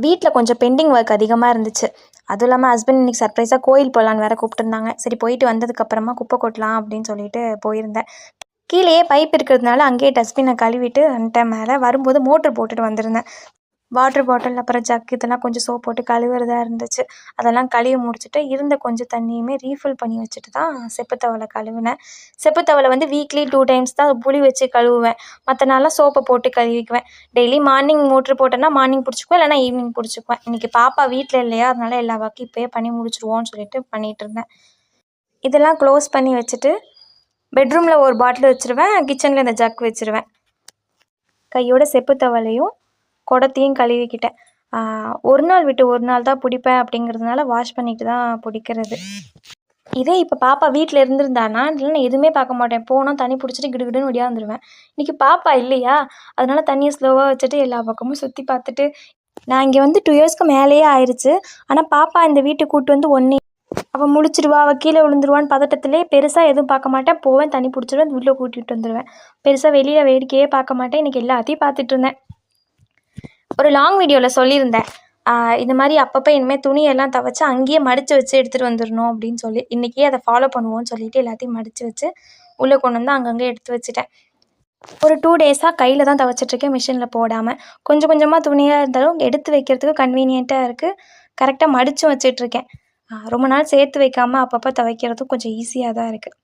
வீட்டில் கொஞ்சம் pending work அதிகமாக இருந்துச்சு. அதுவும் இல்லாமல் ஹஸ்பண்ட் இன்றைக்கி சர்ப்ரைஸாக கோயில் போகலான்னு வேறு கூப்பிட்டுருந்தாங்க. சரி போயிட்டு வந்ததுக்கப்புறமா குப்பை கொட்டலாம் அப்படின்னு சொல்லிட்டு போயிருந்தேன். கீழேயே பைப் இருக்கிறதுனால அங்கேயே டஸ்ட்பினை கழுவிட்டு வந்துட்டேன். மேலே வரும்போது மோட்ரு போட்டுட்டு வந்திருந்தேன். வாட்டர் பாட்டில் அப்புறம் ஜக் இதெல்லாம் கொஞ்சம் சோப் போட்டு கழுவுறதா இருந்துச்சு. அதெல்லாம் கழுவி முடிச்சுட்டு இருந்த கொஞ்சம் தண்ணியுமே ரீஃபில் பண்ணி வச்சுட்டு தான் செப்பு தவலை கழுவினேன். செப்பு தவலை வந்து வீக்லி 2 டைம்ஸ் தான் புளி வச்சு கழுவுவேன். மற்ற நாள்லாம் சோப்பை போட்டு கழுவிக்குவேன். டெய்லி மார்னிங் மோட்ரு போட்டேன்னா மார்னிங் பிடிச்சிக்குவேன், இல்லைனா ஈவினிங் பிடிச்சிக்குவேன். இன்றைக்கி பாப்பா வீட்டில் இல்லையா, அதனால எல்லா ஒர்க்கும் இப்போயே பண்ணி முடிச்சிடுவோன்னு சொல்லிட்டு பண்ணிகிட்டு இருந்தேன். இதெல்லாம் க்ளோஸ் பண்ணி வச்சுட்டு பெட்ரூமில் ஒரு பாட்டில் வச்சுருவேன். கிச்சனில் இந்த ஜக் வச்சுருவேன். கையோட செப்பு தவலையும் குடத்தையும் கழுவிக்கிட்டேன். ஒரு நாள் விட்டு ஒரு நாள் தான் பிடிப்பேன் அப்படிங்கிறதுனால வாஷ் பண்ணிட்டு தான் பிடிக்கிறது. இதே இப்போ பாப்பா வீட்டில் இருந்திருந்தானா இல்லைன்னா எதுவுமே பார்க்க மாட்டேன். போனால் தண்ணி பிடிச்சிட்டு கிடுகிடுன்னு ஒடியாந்துருவேன். இன்றைக்கி பாப்பா இல்லையா, அதனால் தண்ணியை ஸ்லோவாக வச்சுட்டு எல்லா பக்கமும் சுற்றி பார்த்துட்டு நான் இங்கே வந்து 2 இயர்ஸ்க்கு மேலேயே ஆயிடுச்சு. ஆனால் பாப்பா இந்த வீட்டுக்கு கூப்பிட்டு வந்து ஒன்றே அவள் முழிச்சிடுவா, அவள் கீழே விழுந்துருவான்னு பதட்டத்திலே பெருசாக எதுவும் பார்க்க மாட்டேன். போவேன், தண்ணி பிடிச்சிடுவேன், உள்ளே கூட்டிகிட்டு வந்துடுவேன். பெருசாக வெளியில் வேடிக்கையே பார்க்க மாட்டேன். இன்றைக்கி எல்லாத்தையும் பார்த்துட்டு இருந்தேன். ஒரு லாங் வீடியோவில் சொல்லியிருந்தேன், இந்த மாதிரி அப்பப்போ இனிமேல் துணியெல்லாம் துவைச்சி அங்கேயே மடித்து வச்சு எடுத்துகிட்டு வந்துடணும் அப்படின்னு சொல்லி. இன்றைக்கி அதை ஃபாலோ பண்ணுவோன்னு சொல்லிவிட்டு எல்லாத்தையும் மடித்து வச்சு உள்ளே கொண்டு வந்து அங்கங்கே எடுத்து வச்சுட்டேன். ஒரு 2 டேஸாக கையில் தான் துவைச்சிட்ருக்கேன், மிஷினில் போடாமல். கொஞ்சம் கொஞ்சமாக துணியாக இருந்தாலும் எடுத்து வைக்கிறதுக்கு கன்வீனியண்ட்டாக இருக்குது. கரெக்டாக மடித்தும் வச்சிட்ருக்கேன். ரொம்ப நாள் சேர்த்து வைக்காமல் அப்பப்போ துவைக்கிறதும் கொஞ்சம் ஈஸியாக தான் இருக்குது.